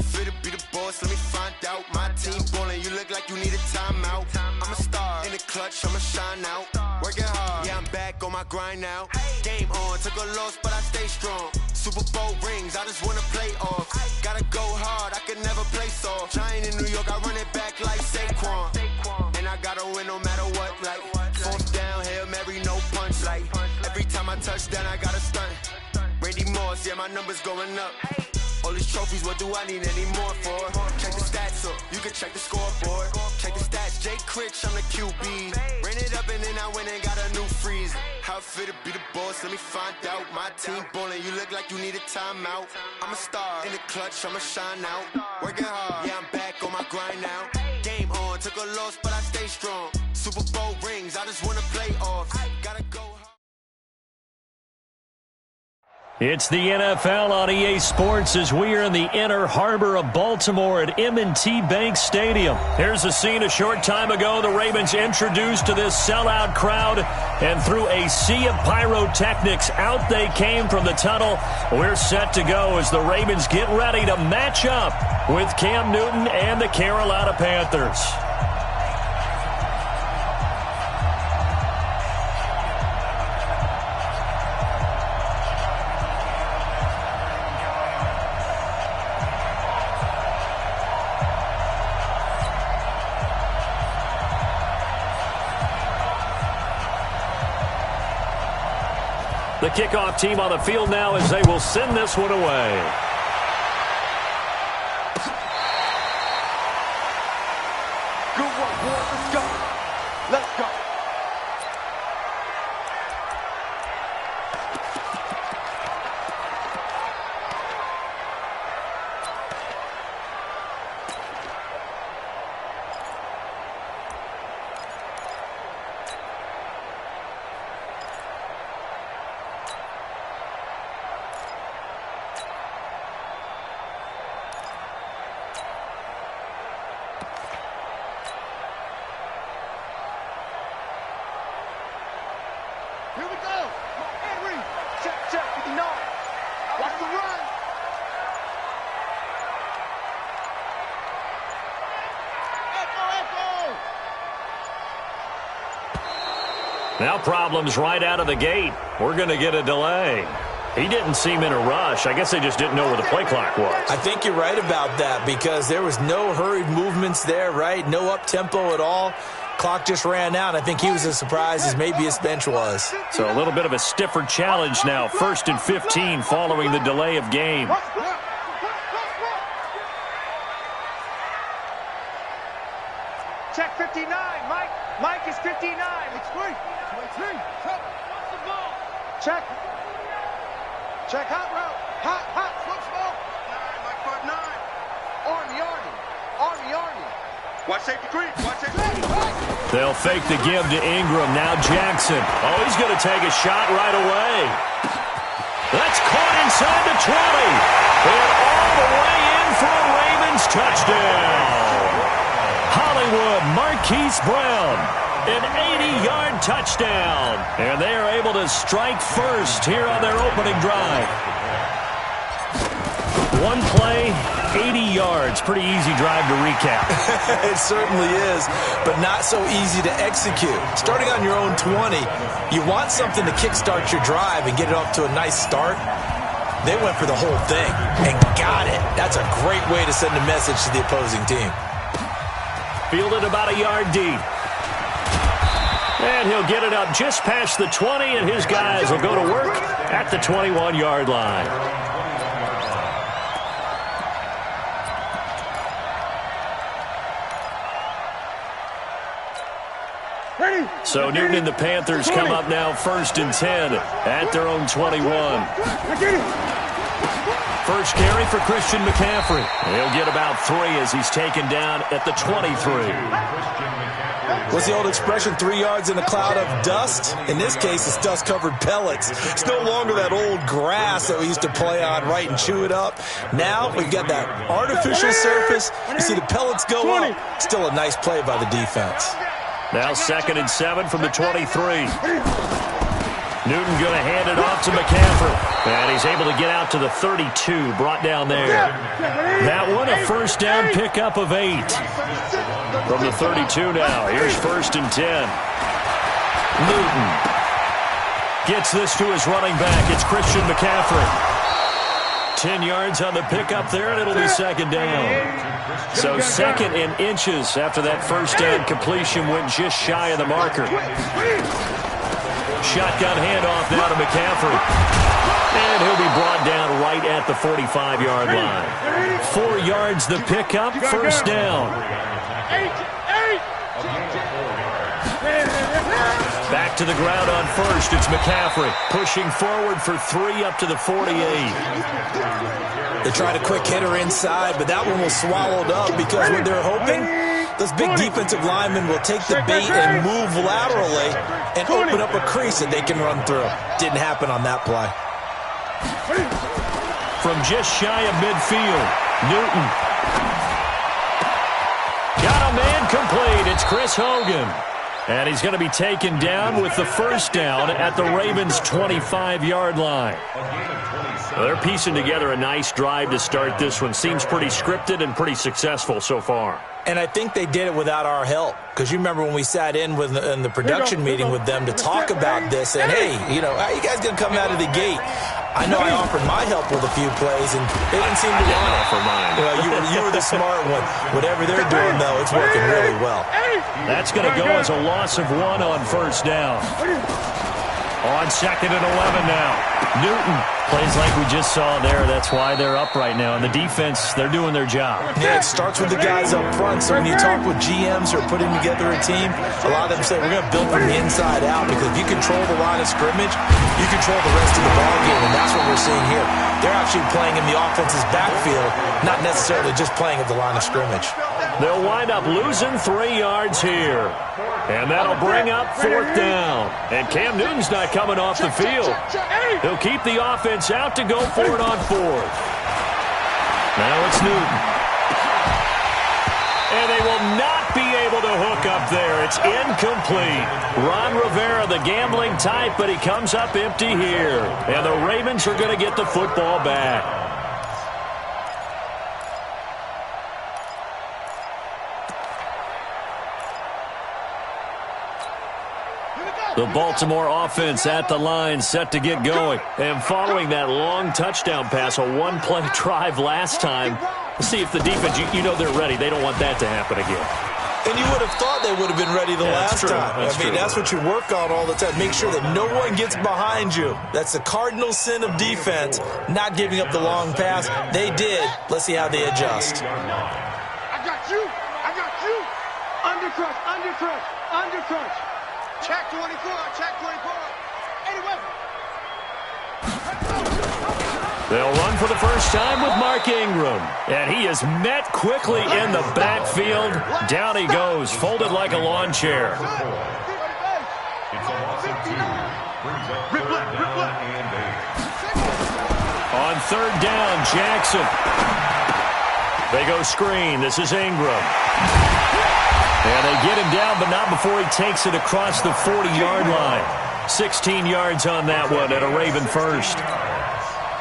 fit to be the boss, let me find out. My team ballin', you look like you need a timeout. I'm a star, in the clutch, I'ma shine out. Working hard, yeah, I'm back on my grind now. Game on, took a loss, but I stay strong. Super Bowl rings, I just wanna play off. Gotta go hard, I could never play soft. Giant in New York, I run it back like Saquon. And I gotta win no matter what, like fourth down, Hail Mary, no punch. Like every time I touch down, I gotta stunt. Randy Moss, yeah, my numbers going up. All these trophies, what do I need any more for? Check the stats up, you can check the scoreboard. Check the stats, Jake Critch, I'm the QB. Ran it up and then I went and got a new freeze. How it fit to be the boss, let me find out. My team ballin', you look like you need a timeout. I'm a star, in the clutch, I'ma shine out. Working hard, yeah, I'm back on my grind now. Game on, took a loss, but I stay strong. Super Bowl rings, I just wanna play off. Gotta go hard. It's the NFL on EA Sports as we are in the inner harbor of Baltimore at M&T Bank Stadium. Here's a scene a short time ago. The Ravens introduced to this sellout crowd, and through a sea of pyrotechnics, out they came from the tunnel. We're set to go as the Ravens get ready to match up with Cam Newton and the Carolina Panthers. The kickoff team on the field now as they will send this one away. Good work, boys. Let's go. Let's go. Here we go. Henry. Check, 59. Watch the run. Echo. Now problems right out of the gate. We're going to get a delay. He didn't seem in a rush. I guess they just didn't know where the play clock was. I think you're right about that because there was no hurried movements there, right? No up-tempo at all. Clock just ran out. I think he was as surprised as maybe his bench was. So a little bit of a stiffer challenge now. 1st and 15 following the delay of game. Check 59. Mike is 59. It's free. Check. Check hot route. Hot. Smoke. 9. Mike 5-9. Army. Watch safety creep. They'll fake the give to Ingram. Now Jackson. Oh, he's going to take a shot right away. That's caught inside the 20. And all the way in for a Ravens touchdown. Hollywood Marquise Brown. An 80-yard touchdown. And they are able to strike first here on their opening drive. One play, 80 yards. Pretty easy drive to recap. It certainly is, but not so easy to execute. Starting on your own 20, you want something to kickstart your drive and get it off to a nice start. They went for the whole thing and got it. That's a great way to send a message to the opposing team. Fielded about a yard deep. And he'll get it up just past the 20, and his guys will go to work at the 21-yard line. So Newton and the Panthers come up now 1st and 10 at their own 21. First carry for Christian McCaffrey. He'll get about 3 as he's taken down at the 23. What's the old expression, 3 yards in a cloud of dust? In this case, it's dust-covered pellets. It's no longer that old grass that we used to play on, right, and chew it up. Now we've got that artificial surface. You see the pellets go up. Still a nice play by the defense. Now 2nd and 7 from the 23. Newton going to hand it off to McCaffrey. And he's able to get out to the 32, brought down there. That one a first down pickup of 8. From the 32 now, here's 1st and 10. Newton gets this to his running back. It's Christian McCaffrey. 10 yards on the pickup there, and it'll be 2nd down. So 2nd and inches after that first down completion went just shy of the marker. Shotgun handoff now to McCaffrey. And he'll be brought down right at the 45-yard line. 4 yards the pickup, 1st down. Back to the ground on 1st. It's McCaffrey pushing forward for 3 up to the 48. They tried a quick hitter inside, but that one was swallowed up because what they're hoping, those big defensive linemen will take the bait and move laterally and open up a crease that they can run through. Didn't happen on that play. From just shy of midfield, Newton. Got a man complete. It's Chris Hogan. And he's going to be taken down with the 1st down at the Ravens' 25-yard line. Well, they're piecing together a nice drive to start this one. Seems pretty scripted and pretty successful so far. And I think they did it without our help. Because you remember when we sat in the production meeting with them to talk about this. And, hey, you know, how you guys going to come out of the gate? I know I offered my help with a few plays, and they didn't seem to want it. For mine. You were the smart one. Whatever they're doing, though, it's working really well. That's going to go as a loss of 1 on 1st down. On 2nd and 11 now. Newton plays like we just saw there. That's why they're up right now. And the defense, they're doing their job. Yeah, it starts with the guys up front. So when you talk with GMs who are putting together a team, a lot of them say we're going to build from the inside out, because if you control the line of scrimmage, you control the rest of the ball game, and that's what we're seeing here. They're actually playing in the offense's backfield, not necessarily just playing at the line of scrimmage. They'll wind up losing 3 yards here. And that'll bring up 4th down. And Cam Newton's not coming off the field. He'll keep the offense out to go for it on 4th. Now it's Newton. And they will not be able to hook up there. It's incomplete. Ron Rivera, the gambling type, but he comes up empty here. And the Ravens are going to get the football back. The Baltimore offense at the line, set to get going. And following that long touchdown pass, a one-play drive last time, let's see if the defense, you know they're ready. They don't want that to happen again. And you would have thought they would have been ready the last time. That's what you work on all the time. Make sure that no one gets behind you. That's the cardinal sin of defense, not giving up the long pass. They did. Let's see how they adjust. I got you. Under crunch. Check 24. Anyway. They'll run for the first time with Mark Ingram. And he is met quickly in the backfield. Down he goes, folded like a lawn chair. On 3rd down, Jackson. They go screen. This is Ingram. And they get him down, but not before he takes it across the 40-yard line. 16 yards on that one at a Raven first.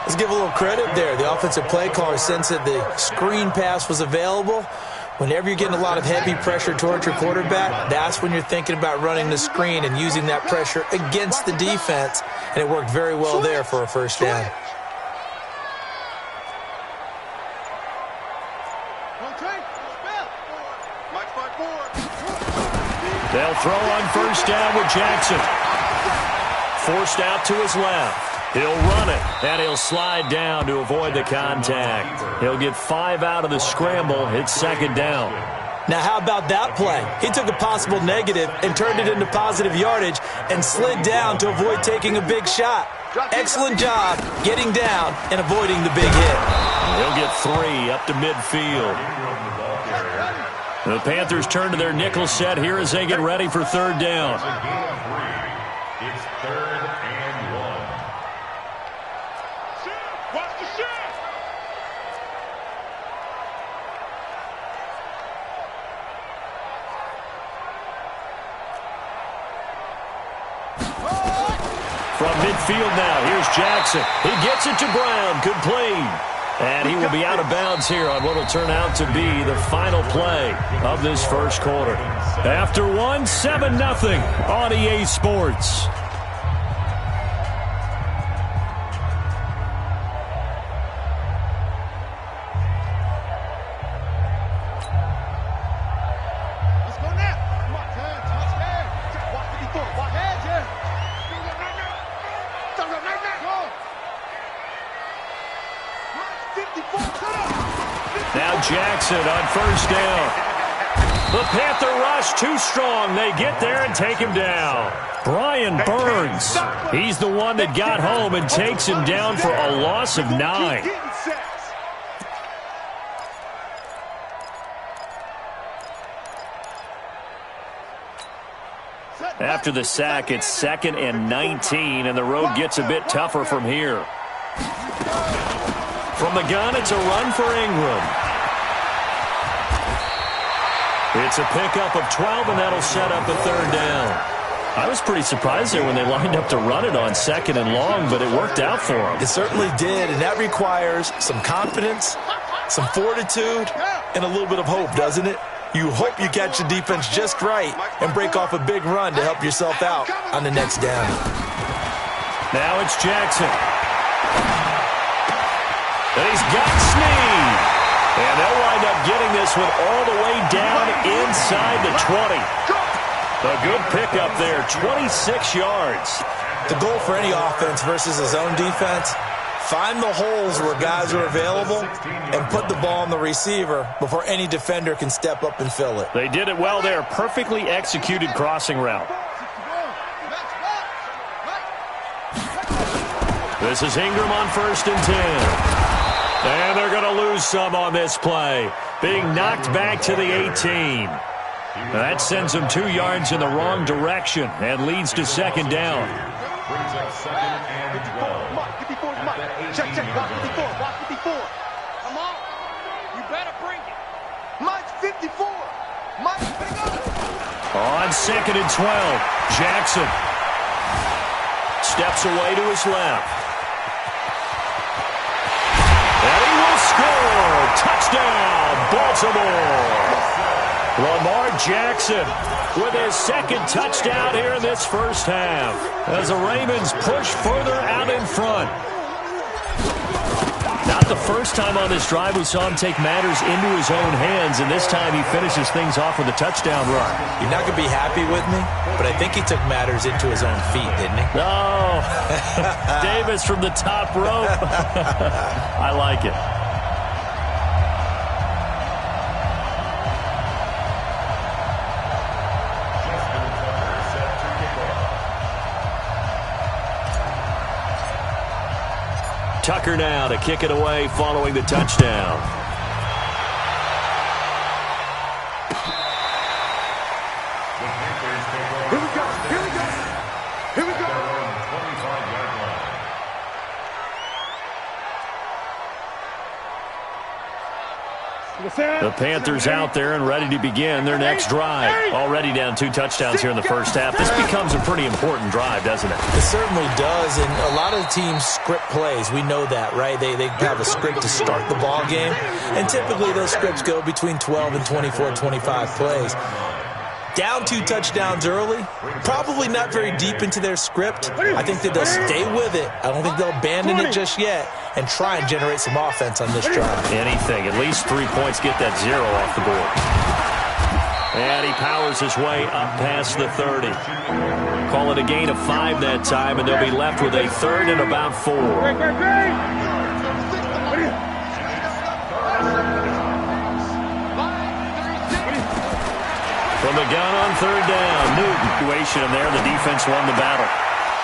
Let's give a little credit there. The offensive play caller sensed that the screen pass was available. Whenever you're getting a lot of heavy pressure towards your quarterback, that's when you're thinking about running the screen and using that pressure against the defense. And it worked very well there for a first down. They'll throw on first down with Jackson. Forced out to his left. He'll run it, and he'll slide down to avoid the contact. He'll get 5 out of the scramble. It's 2nd down. Now, how about that play? He took a possible negative and turned it into positive yardage and slid down to avoid taking a big shot. Excellent job getting down and avoiding the big hit. He'll get 3 up to midfield. The Panthers turn to their nickel set here as they get ready for 3rd down. It's 3rd and 1. Watch the shot. From midfield now, here's Jackson. He gets it to Brown. Good play. And he will be out of bounds here on what will turn out to be the final play of this first quarter. After one, 7-0 on EA Sports. Now Jackson on first down. The Panther rush too strong. They get there and take him down. Brian Burns, he's the one that got home and takes him down for a loss of 9. After the sack, it's 2nd and 19, and the road gets a bit tougher from here. From the gun, it's a run for Ingram. It's a pickup of 12, and that'll set up a 3rd down. I was pretty surprised there when they lined up to run it on 2nd and long, but it worked out for them. It certainly did, and that requires some confidence, some fortitude, and a little bit of hope, doesn't it? You hope you catch the defense just right and break off a big run to help yourself out on the next down. Now it's Jackson. And he's got Snead. And they'll wind up getting this one all the way down inside the 20. A good pickup there, 26 yards. The goal for any offense versus a zone defense, find the holes where guys are available and put the ball on the receiver before any defender can step up and fill it. They did it well there. Perfectly executed crossing route. This is Ingram on 1st and 10. And they're going to lose some on this play. Being knocked back to the 18. That sends them 2 yards in the wrong direction and leads to 2nd down. Brings up 2nd and 12. Check, watch 54, watch 54. Come on. You better bring it. Mike's 54. Mike, pick up. On 2nd and 12, Jackson steps away to his left. And he will score. Touchdown, Baltimore. Lamar Jackson with his 2nd touchdown here in this first half as the Ravens push further out in front. Not the first time on this drive we saw him take matters into his own hands, and this time he finishes things off with a touchdown run. You're not going to be happy with me, but I think he took matters into his own feet, didn't he? No. Davis from the top rope. I like it. Tucker now to kick it away following the touchdown. Here we go. Here we go. The Panthers out there and ready to begin their next drive. Already down 2 touchdowns here in the first half. This becomes a pretty important drive, doesn't it? It certainly does, and a lot of teams script plays. We know that, right? They have a script to start the ball game, and typically those scripts go between 12 and 24, 25 plays. Down 2 touchdowns early, probably not very deep into their script. I think that they'll stay with it. I don't think they'll abandon it just yet and try and generate some offense on this drive. Anything. At least 3 points get that 0 off the board. And he powers his way up past the 30. Call it a gain of 5 that time, and they'll be left with a 3rd and about 4. From the gun on 3rd down, Newton. Situation in there, the defense won the battle.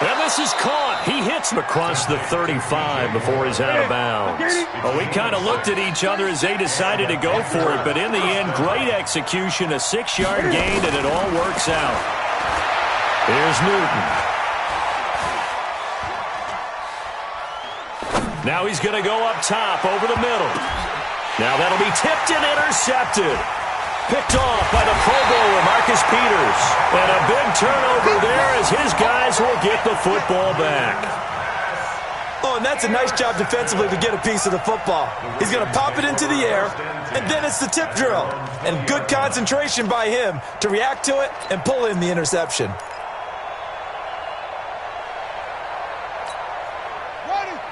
And this is caught. He hits him across the 35 before he's out of bounds. Well, we kind of looked at each other as they decided to go for it, but in the end, great execution, a 6-yard gain, and it all works out. Here's Newton. Now he's going to go up top over the middle. Now that'll be tipped and intercepted. Picked off by the Pro Bowler, Marcus Marcus Peters. And a big turnover there as his guys will get the football back. Oh, and that's a nice job defensively to get a piece of the football. He's going to pop it into the air, and then it's the tip drill. And good concentration by him to react to it and pull in the interception.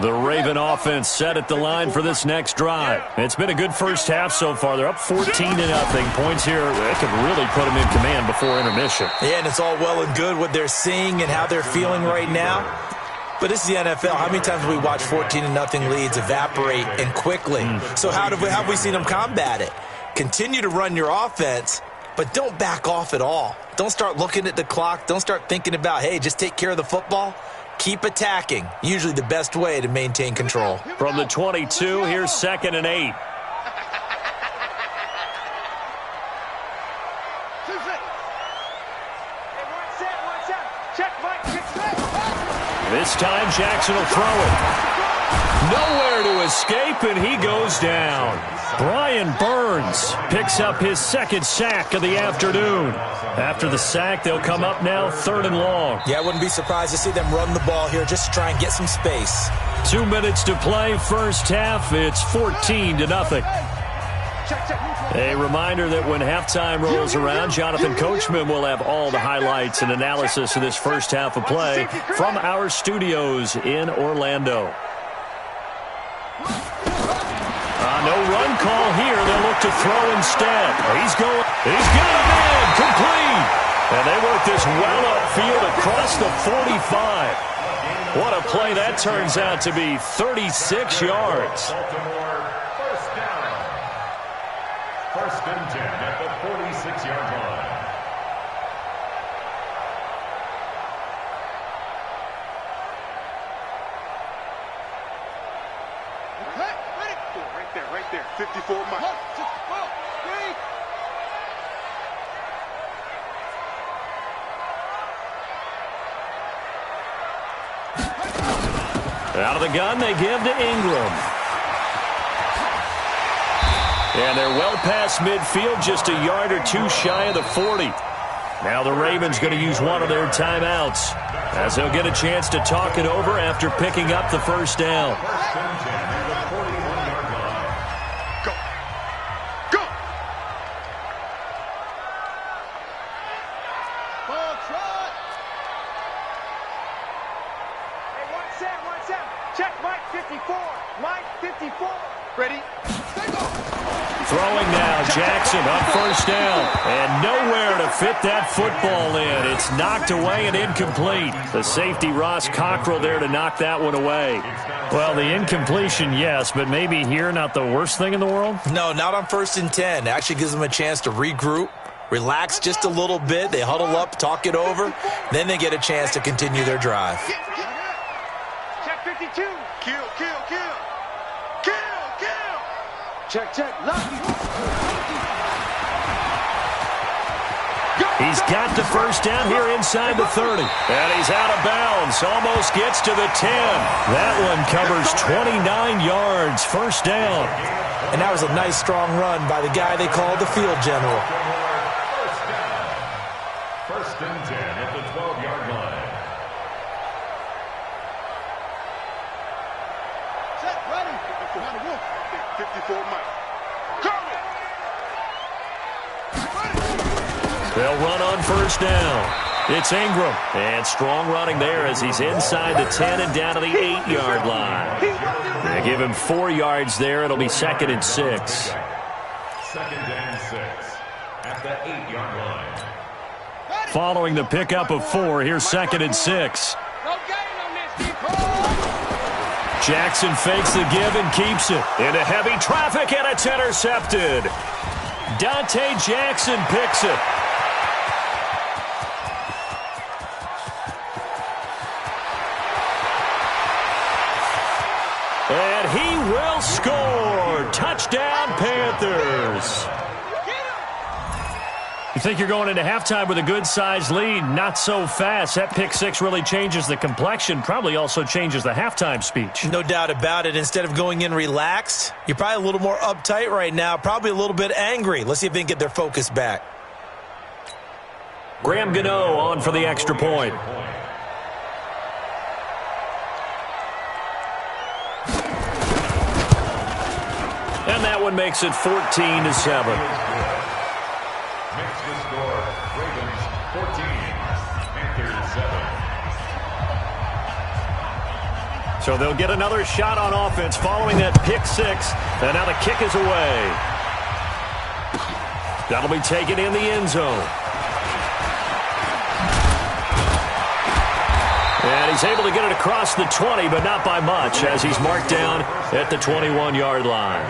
The Raven offense set at the line for this next drive. It's been a good first half so far. They're up 14-0. Points here that could really put them in command before intermission. Yeah, and it's all well and good what they're seeing and how they're feeling right now. But this is the NFL. How many times have we watched 14-0 leads evaporate and quickly? So how have we seen them combat it? Continue to run your offense, but don't back off at all. Don't start looking at the clock. Don't start thinking about, hey, just take care of the football. Keep attacking. Usually the best way to maintain control. From the 22, here's 2nd and 8. This time Jackson will throw it. Nowhere to escape, and he goes down. Brian Burns picks up his 2nd sack of the afternoon. After the sack, they'll come up now 3rd and long. Yeah, I wouldn't be surprised to see them run the ball here just to try and get some space. 2 minutes to play, first half. It's 14-0. A reminder that when halftime rolls around, Jonathan Coachman will have all the highlights and analysis of this first half of play from our studios in Orlando. No run call here. They'll look to throw instead. He's got him in, complete. And they work this well upfield across the 45. What a play that turns out to be, 36 yards. First and 10 at the 46-yard line. Right there. 54 miles. Out of the gun, they give to Ingram. And they're well past midfield, just a yard or two shy of the 40. Now the Ravens going to use one of their timeouts as they'll get a chance to talk it over after picking up the first down. Check Mike 54. Mike 54. Ready? Throwing now, Jackson on first down. And nowhere to fit that football in. It's knocked away and incomplete. The safety, Ross Cockrell, there to knock that one away. Well, the incompletion, yes, but maybe here not the worst thing in the world? No, not on 1st and 10. It actually gives them a chance to regroup, relax just a little bit. They huddle up, talk it over. Then they get a chance to continue their drive. Check 52. Kill. Check. Lucky. He's got the first down here inside the 30. And he's out of bounds. Almost gets to the 10. That one covers 29 yards. First down. And that was a nice, strong run by the guy they called the field general. First and 10 at the 12-yard line. Set, ready. 54 Mike. They'll run on first down. It's Ingram. And strong running there as he's inside the 10 and down to the 8-yard line. They give him 4 yards there. It'll be 2nd and 6. 2nd and 6 at the 8-yard line. Following the pickup of 4, here's 2nd and 6. Jackson fakes the give and keeps it. Into heavy traffic, and it's intercepted. Dante Jackson picks it. And he will score. Touchdown, Panthers. You think you're going into halftime with a good-sized lead? Not so fast. That pick six really changes the complexion, probably also changes the halftime speech. No doubt about it. Instead of going in relaxed, you're probably a little more uptight right now, probably a little bit angry. Let's see if they can get their focus back. WamBamB3no on for the extra point. And that one makes it 14-7. Makes the score Ravens 14, Panthers 7. So they'll get another shot on offense following that pick six. And now the kick is away. That'll be taken in the end zone. And he's able to get it across the 20, but not by much, as he's marked down at the 21-yard line.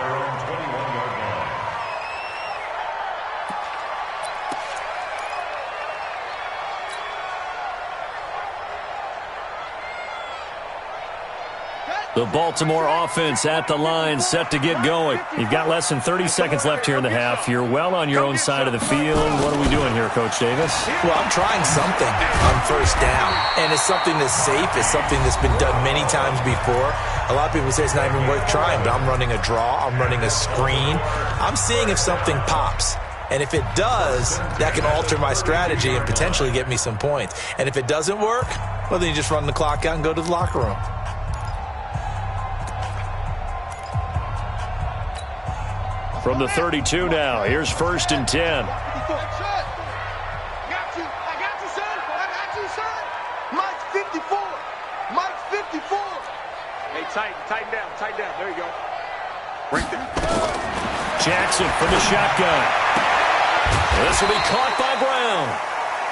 The Baltimore offense at the line, set to get going. You've got less than 30 seconds left here in the half. You're well on your own side of the field. What are we doing here, Coach Davis? Well, I'm trying something on first down, and it's something that's safe. It's something that's been done many times before. A lot of people say it's not even worth trying, but I'm running a draw. I'm running a screen. I'm seeing if something pops. And if it does, that can alter my strategy and potentially get me some points. And if it doesn't work, well, then you just run the clock out and go to the locker room. From the 32 now, here's 1st and 10. I got you, son. I got you, son. Mike's 54. Mike's 54. Hey, tighten down. There you go. Right there. Jackson from the shotgun. This will be caught by Brown.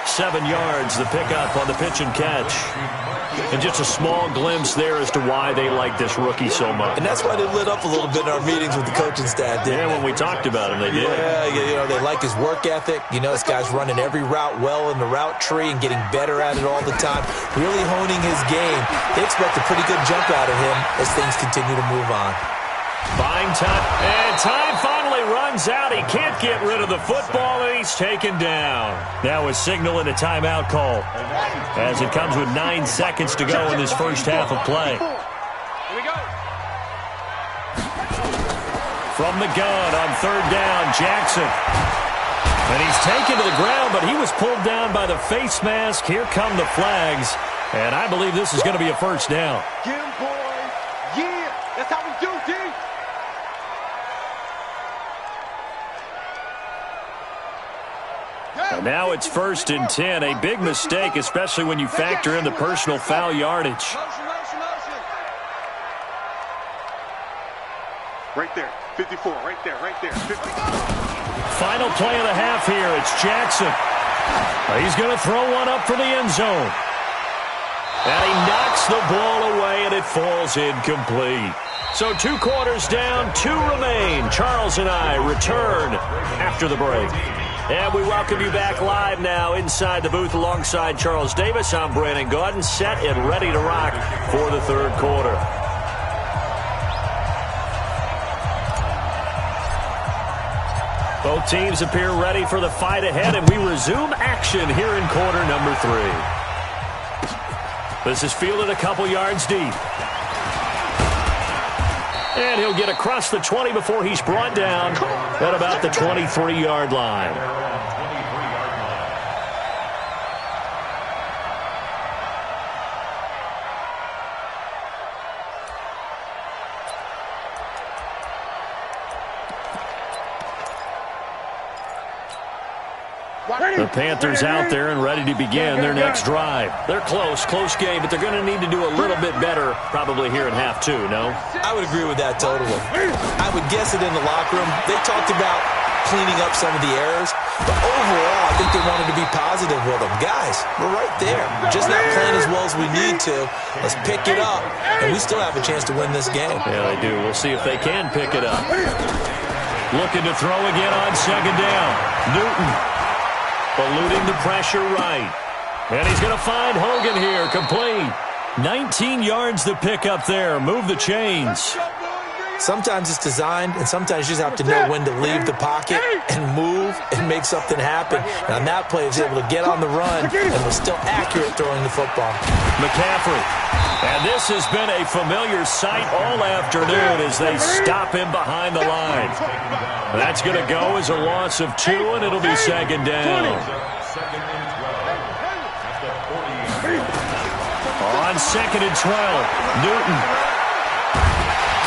7 yards, the pickup on the pitch and catch. And just a small glimpse there as to why they like this rookie so much. And that's why they lit up a little bit in our meetings with the coaching staff, didn't Yeah, they? when we talked about him, they did. Yeah, they like his work ethic. This guy's running every route well in the route tree and getting better at it all the time, really honing his game. They expect a pretty good jump out of him as things continue to move on. Buying time, and time finally runs out. He can't get rid of the football, and he's taken down. Now a signal and a timeout call, as it comes with 9 seconds to go in this first half of play. Here we go. From the gun on 3rd down, Jackson. And he's taken to the ground, but he was pulled down by the face mask. Here come the flags, and I believe this is going to be a first down. Get him, boys. Yeah, that's how we do, D. And now it's 1st and 10, a big mistake, especially when you factor in the personal foul yardage. Motion. Right there, 54, right there, 50. Final play of the half here, it's Jackson. He's going to throw one up for the end zone. And he knocks the ball away, and it falls incomplete. So 2 quarters down, 2 remain. Charles and I return after the break. And we welcome you back live now inside the booth alongside Charles Davis. I'm Brandon Gordon, set and ready to rock for the 3rd quarter. Both teams appear ready for the fight ahead, and we resume action here in quarter number 3. This is fielded a couple yards deep. And he'll get across the 20 before he's brought down at about the 23-yard line. The Panthers out there and ready to begin their next drive. They're close game, but they're going to need to do a little bit better probably here in half 2, no? I would agree with that totally. I would guess it in the locker room. They talked about cleaning up some of the errors, but overall, I think they wanted to be positive with them. Guys, we're right there. Just not playing as well as we need to. Let's pick it up, and we still have a chance to win this game. Yeah, they do. We'll see if they can pick it up. Looking to throw again on 2nd down. Newton eluding the pressure right. And he's going to find Hogan here, complete. 19 yards to pick up there. Move the chains. Sometimes it's designed, and sometimes you just have to know when to leave the pocket and move and make something happen. And on that play, he was able to get on the run and was still accurate throwing the football. McCaffrey. And this has been a familiar sight all afternoon as they stop him behind the line. That's going to go as a loss of 2, and it'll be 2nd down. 2nd and 12. On 2nd and 12, Newton.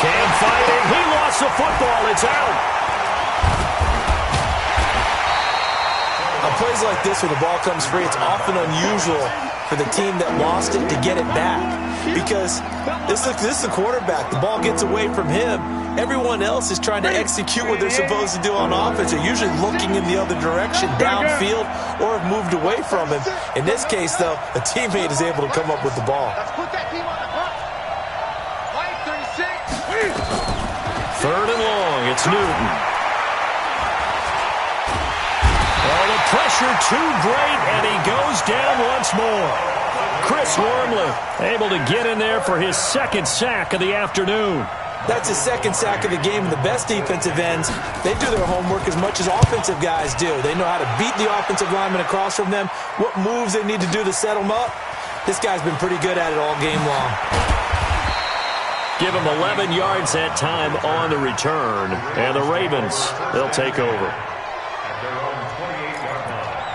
Can't fight it. He lost the football. It's out. On plays like this where the ball comes free, it's often unusual for the team that lost it to get it back. Because this is the quarterback. The ball gets away from him. Everyone else is trying to execute what they're supposed to do on offense. They're usually looking in the other direction, downfield, or have moved away from him. In this case, though, a teammate is able to come up with the ball. Let's put that team on the clock. Line 36. 3rd and long. It's Newton. Oh, the pressure too great, and he goes down once more. Chris Wormley able to get in there for his 2nd sack of the afternoon. That's his 2nd sack of the game, and the best defensive ends, they do their homework as much as offensive guys do. They know how to beat the offensive lineman across from them, what moves they need to do to set them up. This guy's been pretty good at it all game long. Give him 11 yards that time on the return, and the Ravens, they'll take over. At their own 28-yard line.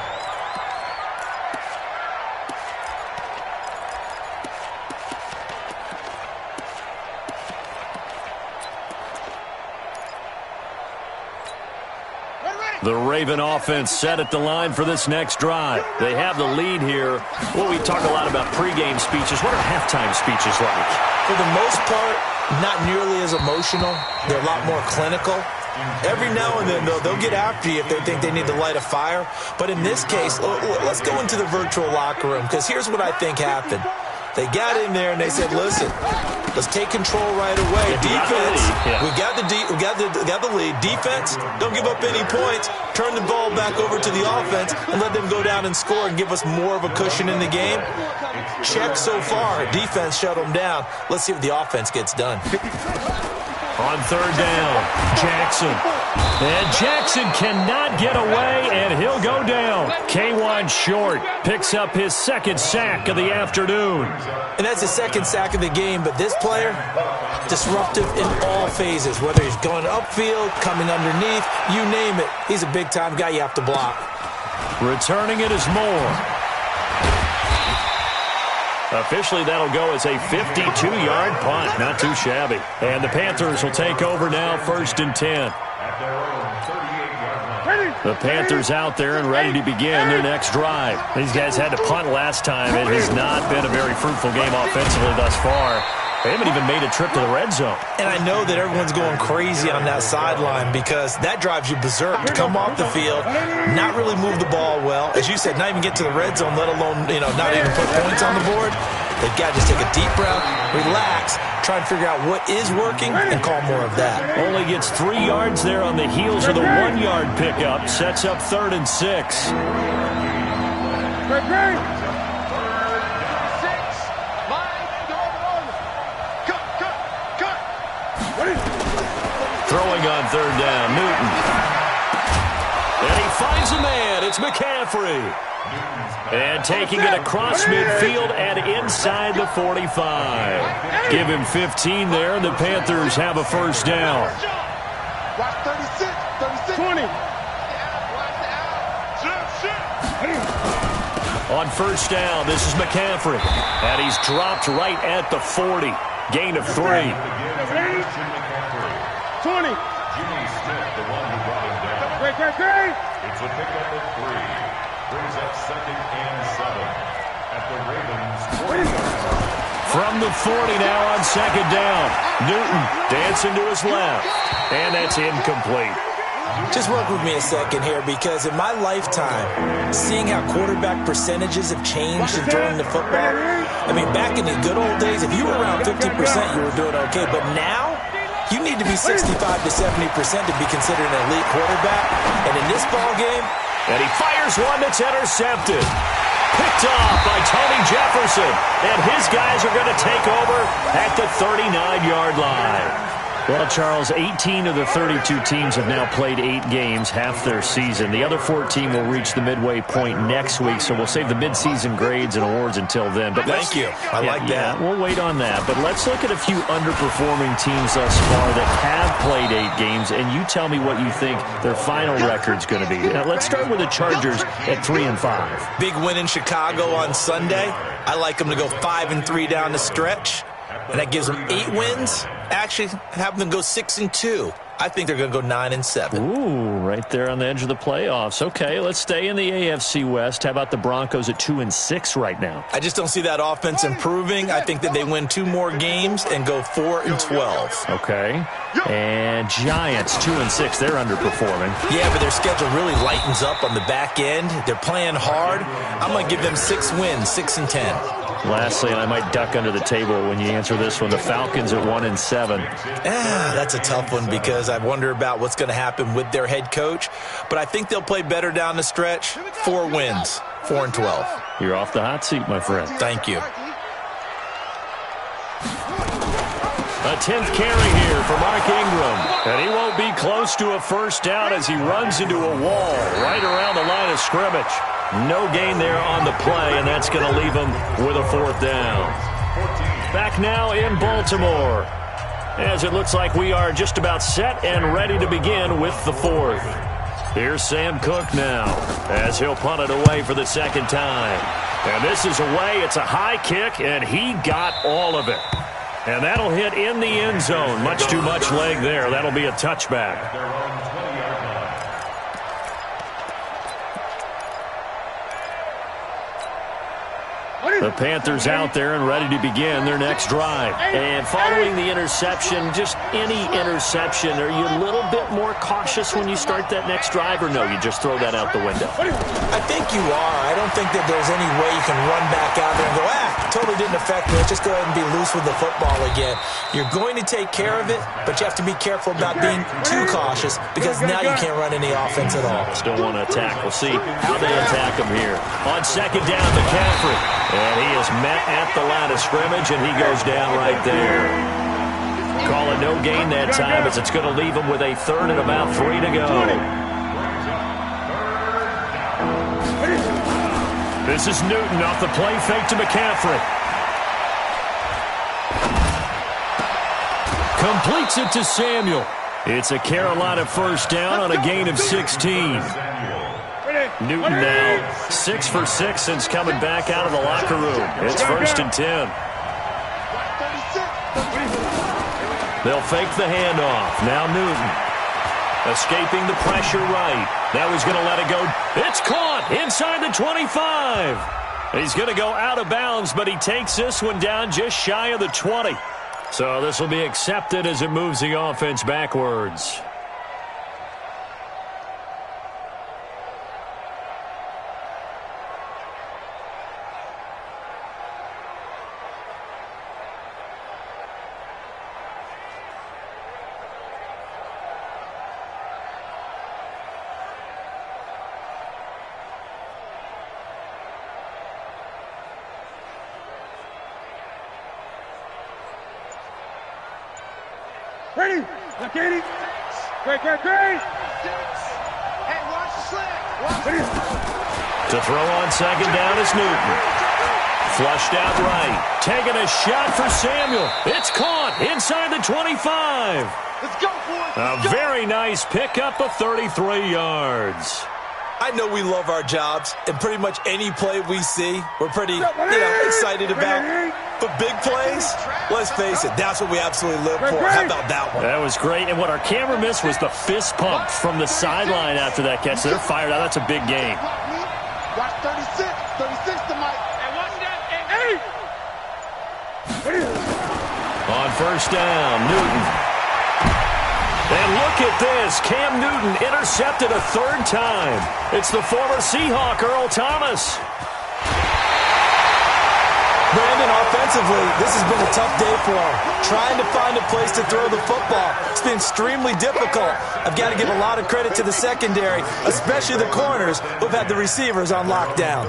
The Raven offense set at the line for this next drive. They have the lead here. Well, we talk a lot about pregame speeches. What are halftime speeches like? For the most part, not nearly as emotional. They're a lot more clinical. Every now and then, though, they'll get after you if they think they need to light a fire. But in this case, let's go into the virtual locker room, because here's what I think happened. They got in there and they said, listen, let's take control right away. Defense, we got the lead. Defense, don't give up any points. Turn the ball back over to the offense and let them go down and score and give us more of a cushion in the game. Check so far. Defense shut them down. Let's see if the offense gets done. On 3rd down, Jackson. And Jackson cannot get away, and he'll go down. K1 Short picks up his 2nd sack of the afternoon. And that's his 2nd sack of the game, but this player, disruptive in all phases, whether he's going upfield, coming underneath, you name it. He's a big-time guy you have to block. Returning it is Moore. Officially, that'll go as a 52-yard punt. Not too shabby. And the Panthers will take over now, 1st and 10. At their own 38-yard line. The Panthers out there and ready to begin their next drive. These guys had to punt last time. It has not been a very fruitful game offensively thus far. They haven't even made a trip to the red zone. And I know that everyone's going crazy on that sideline because that drives you berserk to come off the field, not really move the ball well. As you said, not even get to the red zone, let alone, not even put points on the board. They've got to just take a deep breath, relax, try and figure out what is working, and call more of that. Only gets 3 yards there on the heels of the 1-yard pickup. Sets up 3rd and 6. Throwing on 3rd down, Newton. And he finds a man. It's McCaffrey. And taking it across midfield and inside the 45. Give him 15 there, and the Panthers have a 1st down. Watch 36, 20. On 1st down, this is McCaffrey. And he's dropped right at the 40. Gain of 3. 20. Jimmy Smith, the one who brought him down. Great. It's a pickup of 3. Brings up 2nd and 7 at the Ravens' 40. From the 40 now on 2nd down. Newton dancing to his left. And that's incomplete. Just work with me a second here, because in my lifetime, seeing how quarterback percentages have changed in throwing the football, I mean, back in the good old days, if you were around 50%, you were doing okay. But now, you need to be 65 to 70% to be considered an elite quarterback. And in this ball game, and he fires one that's intercepted. Picked off by Tony Jefferson. And his guys are going to take over at the 39-yard line. Well, Charles, 18 of the 32 teams have now played 8 games, half their season. The other 14 will reach the midway point next week, so we'll save the midseason grades and awards until then. But Thank you. I like that. We'll wait on that. But let's look at a few underperforming teams thus far that have played 8 games, and you tell me what you think their final record's going to be. Now, let's start with the Chargers at 3-5. Big win in Chicago on Sunday. I like them to go 5-3 down the stretch. And that gives them 8 wins. Actually, have them go 6-2. I think they're going to go 9-7. Ooh, right there on the edge of the playoffs. Okay, let's stay in the AFC West. How about the Broncos at 2-6 right now? I just don't see that offense improving. I think that they win 2 more games and go 4-12. Okay. And Giants 2-6. They're underperforming. Yeah, but their schedule really lightens up on the back end. They're playing hard. I'm going to give them 6 wins, 6-10. Lastly, and I might duck under the table when you answer this one, the Falcons at 1-7. That's a tough one because I wonder about what's going to happen with their head coach. But I think they'll play better down the stretch. 4 wins, 4-12. You're off the hot seat, my friend. Thank you. A 10th carry here for Mark Ingram. And he won't be close to a first down as he runs into a wall right around the line of scrimmage. No gain there on the play, and that's going to leave him with a 4th down. Back now in Baltimore, as it looks like we are just about set and ready to begin with the 4th. Here's Sam Cook now, as he'll punt it away for the 2nd time. And this is away. It's a high kick, and he got all of it. And that'll hit in the end zone. Much too much leg there. That'll be a touchback. The Panthers out there and ready to begin their next drive. And following the interception, just any interception, are you a little bit more cautious when you start that next drive, or no, you just throw that out the window? I think you are. I don't think that there's any way you can run back out there and go, totally didn't affect me. Let's just go ahead and be loose with the football again. You're going to take care of it, but you have to be careful about being too cautious because now you can't run any offense at all. Still want to attack. We'll see how they attack him here. On 2nd down, McCaffrey. And he is met at the line of scrimmage, and he goes down right there. Call it no gain that time as it's going to leave him with a 3rd and about 3 to go. This is Newton off the play fake to McCaffrey. Completes it to Samuel. It's a Carolina 1st down on a gain of 16. Newton now 6 for 6 since coming back out of the locker room. It's 1st and 10. They'll fake the handoff. Now Newton escaping the pressure right. Now he's going to let it go. It's caught inside the 25. He's going to go out of bounds, but he takes this one down just shy of the 20. So this will be accepted as it moves the offense backwards. Ready? Look at it. Great. Hey, watch the slant. To throw on 2nd down is Newton. Flushed out right. Taking a shot for Samuel. It's caught inside the 25. Let's go, boys. A very nice pickup of 33 yards. I know we love our jobs, and pretty much any play we see, we're pretty, excited about. But big plays, let's face it, that's what we absolutely live for. How about that one? That was great, and what our camera missed was the fist pump from the sideline after that catch. They're fired out. That's a big game. Watch 36 to Mike. And watch that. On 1st down, Newton. And look at this. Cam Newton intercepted a 3rd time. It's the former Seahawk, Earl Thomas. Brandon, offensively, this has been a tough day for him. Trying to find a place to throw the football. It's been extremely difficult. I've got to give a lot of credit to the secondary, especially the corners who've had the receivers on lockdown.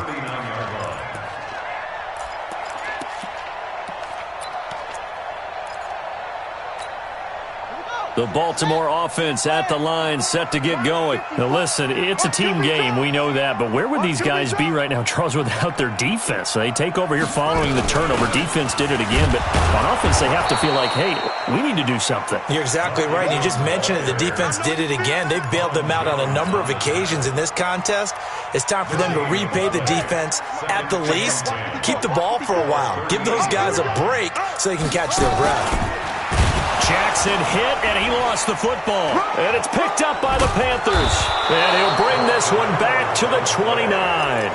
The Baltimore offense at the line, set to get going. Now listen, it's a team game, we know that, but where would these guys be right now, Charles, without their defense? They take over here following the turnover. Defense did it again, but on offense they have to feel like, hey, we need to do something. You're exactly right. You just mentioned it. The defense did it again. They bailed them out on a number of occasions in this contest. It's time for them to repay the defense at the least. Keep the ball for a while. Give those guys a break so they can catch their breath. Jackson hit, and he lost the football. And it's picked up by the Panthers. And he'll bring this one back to the 29.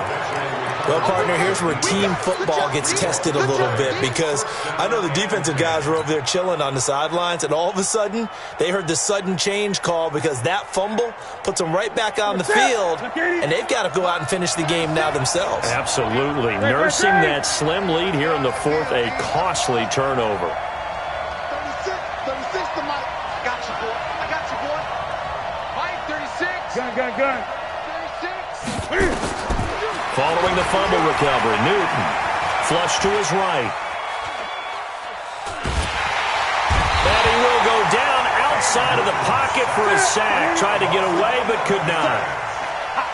Well, partner, here's where team football gets tested a little bit, because I know the defensive guys were over there chilling on the sidelines, and all of a sudden, they heard the sudden change call because that fumble puts them right back on the field, and they've got to go out and finish the game now themselves. Absolutely. Nursing that slim lead here in the fourth, a costly turnover. 36 to Mike. I got you, boy. I got you, boy. Mike, 36. Gun. 36. Following the fumble recovery, Newton. Flush to his right. And he will go down outside of the pocket for a sack. Tried to get away, but could not.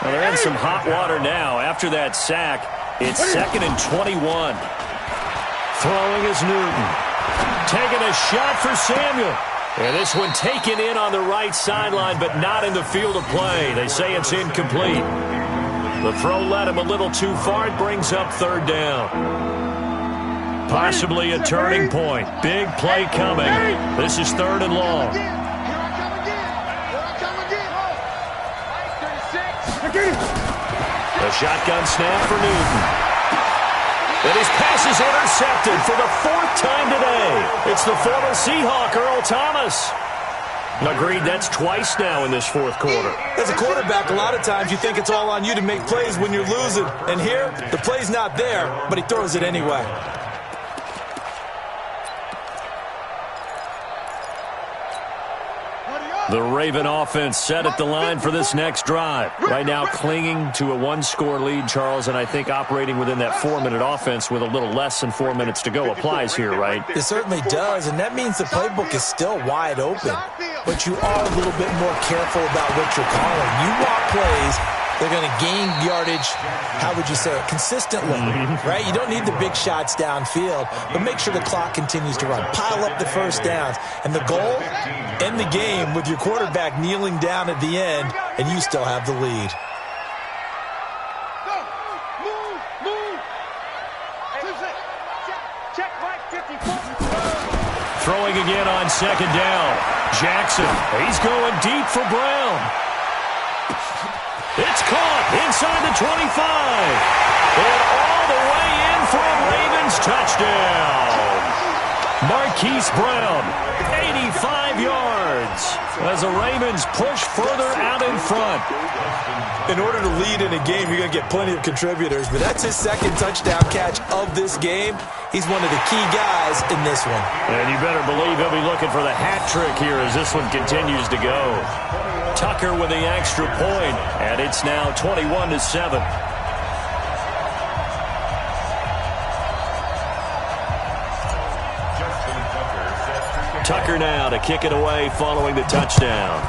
Well, they're in some hot water now. After that sack, it's 2nd and 21. Throwing is Newton. Taking a shot for Samuel. And this one taken in on the right sideline, but not in the field of play. They say it's incomplete. The throw led him a little too far. It brings up 3rd down. Possibly a turning point. Big play coming. This is 3rd and long. Here I come again. Mike, 36. The shotgun snap for Newton. And his pass is intercepted for the 4th time today. It's the former Seahawk, Earl Thomas. Agreed, that's twice now in this 4th quarter. As a quarterback, a lot of times you think it's all on you to make plays when you're losing. And here, the play's not there, but he throws it anyway. The Raven offense set at the line for this next drive. Right now clinging to a 1-score lead, Charles, and I think operating within that 4-minute offense with a little less than 4 minutes to go applies here, right? It certainly does, and that means the playbook is still wide open. But you are a little bit more careful about what you're calling. You want plays they're going to gain yardage, how would you say it, consistently, right? You don't need the big shots downfield, but make sure the clock continues to run. Pile up the first downs. And the goal, end the game with your quarterback kneeling down at the end, and you still have the lead. Throwing again on 2nd down. Jackson, he's going deep for Brown. It's caught inside the 25. And all the way in for a Ravens touchdown. Marquise Brown, 85 yards. As the Ravens push further out in front. In order to lead in a game, you're going to get plenty of contributors, but that's his 2nd touchdown catch of this game. He's one of the key guys in this one. And you better believe he'll be looking for the hat trick here as this one continues to go. Tucker with the extra point, and it's now 21-7. Tucker now to kick it away following the touchdown.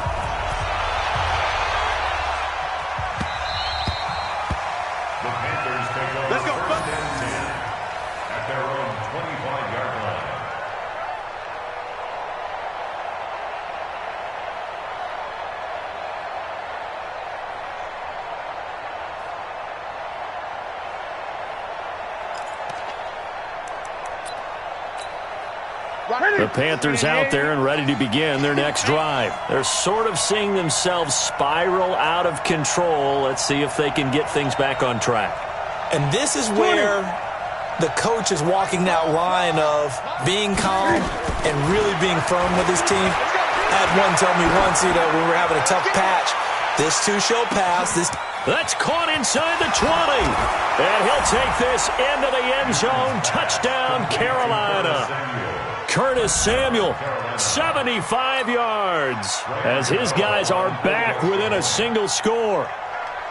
The Panthers take over. Let's go. At their own 25-yard line. The Panthers out there and ready to begin their next drive. They're sort of seeing themselves spiral out of control. Let's see if they can get things back on track. And this is where the coach is walking that line of being calm and really being firm with his team. I had one tell me once, when we were having a tough patch, this too shall pass. That's caught inside the 20. And he'll take this into the end zone. Touchdown, Carolina. Curtis Samuel, 75 yards, as his guys are back within a single score.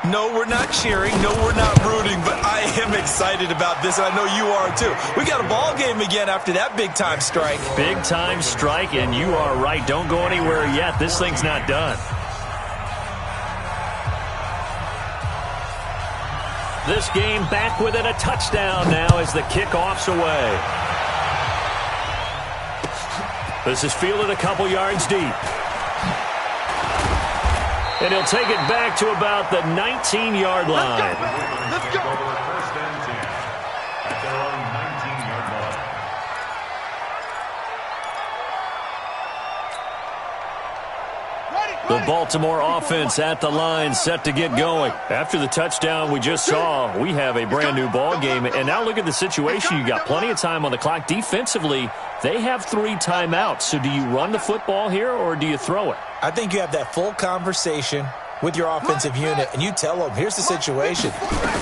No, we're not cheering. No, we're not rooting, but I am excited. excited about this, and I know you are too. We got a ball game again after that big-time strike. Big-time strike, and you are right. Don't go anywhere yet. This thing's not done. This game back within a touchdown now as the kickoff's away. This is fielded a couple yards deep. And he'll take it back to about the 19-yard line. Let's go. First and 10 at their own 19-yard line. The Baltimore offense at the line, set to get going. After the touchdown we just saw, we have a brand-new ball game. And now look at the situation. You got plenty of time on the clock. Defensively, they have 3 timeouts. So do you run the football here or do you throw it? I think you have that full conversation with your offensive unit, and you tell them, here's the situation.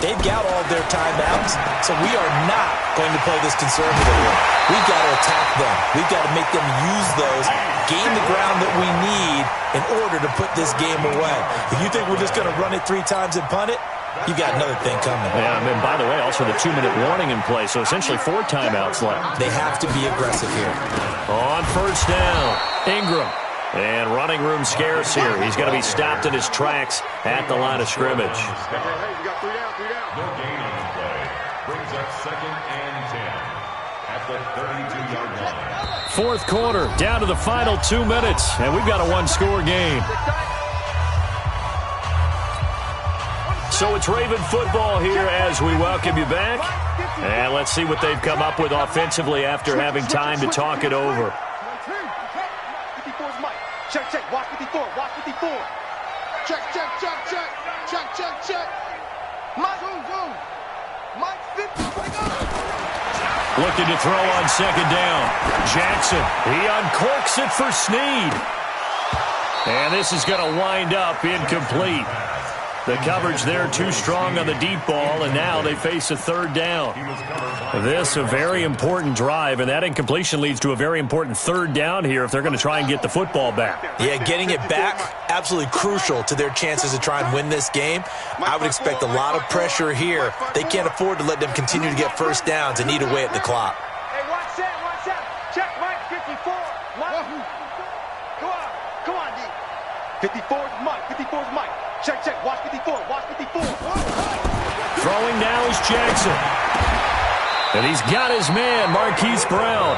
They've got all their timeouts, so we are not going to play this conservatively. We've got to attack them. We've got to make them use those, gain the ground that we need in order to put this game away. If you think we're just going to run it 3 times and punt it, you got another thing coming. Yeah, and by the way, also the 2-minute warning in play, so essentially 4 timeouts left. They have to be aggressive here. On first down, Ingram. And running room scarce here. He's going to be stopped in his tracks at the line of scrimmage. Hey, we got 3 down, 3 down. No gain on the play. Brings up 2nd and 10 at the 32-yard line. Fourth quarter, down to the final 2 minutes, and we've got a 1-score game. So it's Raven football here as we welcome you back. And let's see what they've come up with offensively after having time to talk it over. Check, check, watch 54, watch 54. Check, check, check, check, check, check, check. Mike, zoom. Mike 50, Looking to throw on second down. Jackson, he uncorks it for Snead. And this is going to wind up incomplete. The coverage there too strong on the deep ball, and now they face a 3rd down. This a very important drive, and that incompletion leads to a very important 3rd down here if they're going to try and get the football back. Yeah, getting it back, absolutely crucial to their chances to try and win this game. I would expect a lot of pressure here. They can't afford to let them continue to get first downs and eat away at the clock. Hey, watch that. Check, Mike 54. Mike. Come on, D. 54's Mike, 54's Mike. Check, watch 54, watch 54. Throwing now is Jackson. And he's got his man, Marquise Brown.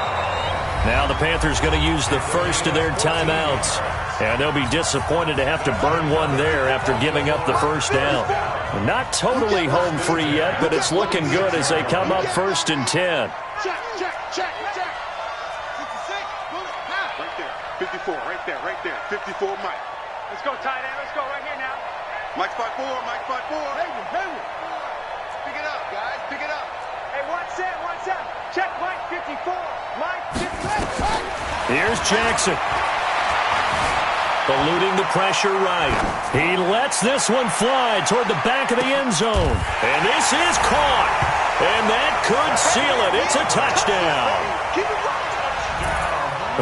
Now the Panthers going to use the first of their timeouts. And they'll be disappointed to have to burn one there after giving up the first down. Not totally home free yet, but it's looking good as they come up 1st and 10. Check. 56. Right there. 54, 54 Mike. Let's go, tight end. Let's go right here now. Mike spot 4. Hey. Pick it up, guys. Pick it up. Hey, watch that. Check Mike 54. Mike 56. Here's Jackson. Eluding the pressure right. He lets this one fly toward the back of the end zone. And this is caught. And that could seal it. It's a touchdown.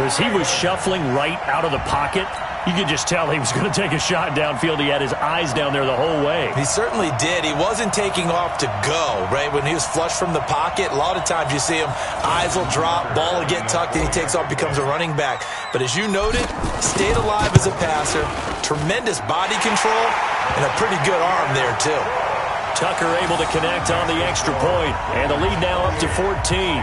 As he was shuffling right out of the pocket, you could just tell he was going to take a shot downfield. He had his eyes down there the whole way. He certainly did. He wasn't taking off to go, right? When he was flushed from the pocket, a lot of times you see him, eyes will drop, ball will get tucked, and he takes off, becomes a running back. But as you noted, stayed alive as a passer, tremendous body control, and a pretty good arm there, too. Tucker able to connect on the extra point, and the lead now up to 14.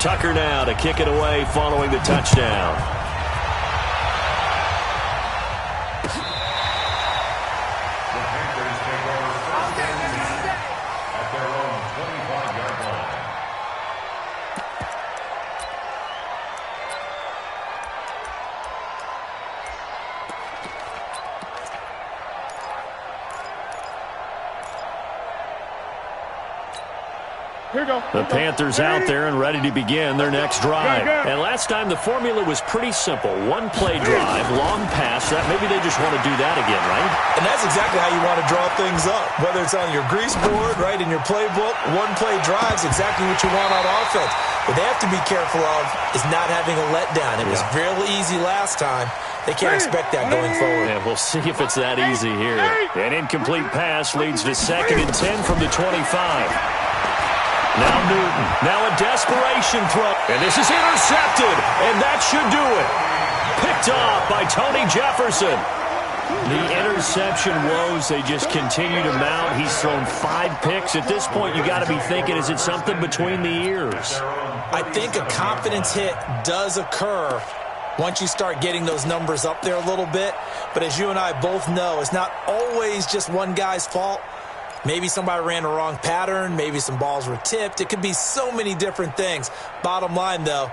Tucker now to kick it away following the touchdown. The Panthers take over first and 10 at their own 25-yard line. The Panthers out there and ready to begin their next drive. And last time the formula was pretty simple. One-play drive, long pass. That maybe they just want to do that again, right? And that's exactly how you want to draw things up. Whether it's on your grease board, right, in your playbook, one-play drive's exactly what you want on offense. What they have to be careful of is not having a letdown. It was real easy last time. They can't expect that going forward. Yeah, we'll see if it's that easy here. An incomplete pass leads to 2nd and 10 from the 25. Now Newton. Now a desperation throw. And this is intercepted. And that should do it. Picked off by Tony Jefferson. The interception woes, they just continue to mount. He's thrown 5 picks. At this point, you got to be thinking, is it something between the ears? I think a confidence hit does occur once you start getting those numbers up there a little bit. But as you and I both know, it's not always just one guy's fault. Maybe somebody ran the wrong pattern. Maybe some balls were tipped. It could be so many different things. Bottom line, though,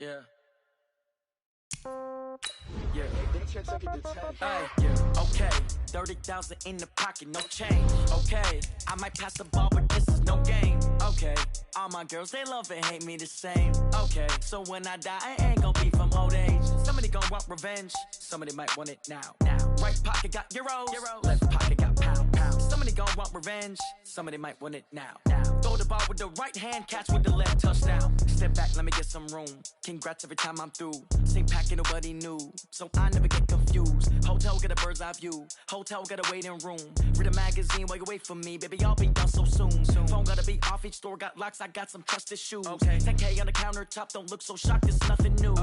Yeah. Okay. 30,000 in the pocket, no change. Okay. I might pass the ball, but this is no game. Okay. All my girls, they love and hate me the same. Okay. So when I die, I ain't gonna be from old age. Somebody gonna want revenge. Somebody might want it now. Right pocket got euros. Left pocket got pound. Somebody gonna want revenge. Somebody might want it now. Throw the ball with the right hand, catch with the left, touchdown. Step back, let me get some room. Congrats every time I'm through. Same packing, nobody new. So I never get confused. Hotel get a bird's eye view. Hotel got a waiting room. Read a magazine while you wait for me. Baby, I'll be done so soon. Phone gotta be off, each store got locks. I got some trusted shoes. 10K on the countertop, don't look so shocked, it's nothing new.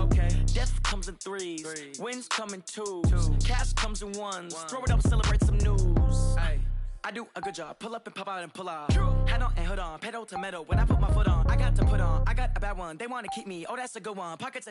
Death comes in threes. Wins come in twos. Cash comes in ones. Throw it up, celebrate some news. I do a good job. Pull up and pop out and pull off. Hat on and hood on. Pedal to metal. When I put my foot on, I got to put on. I got a bad one. They want to keep me. Oh, that's a good one. Pockets.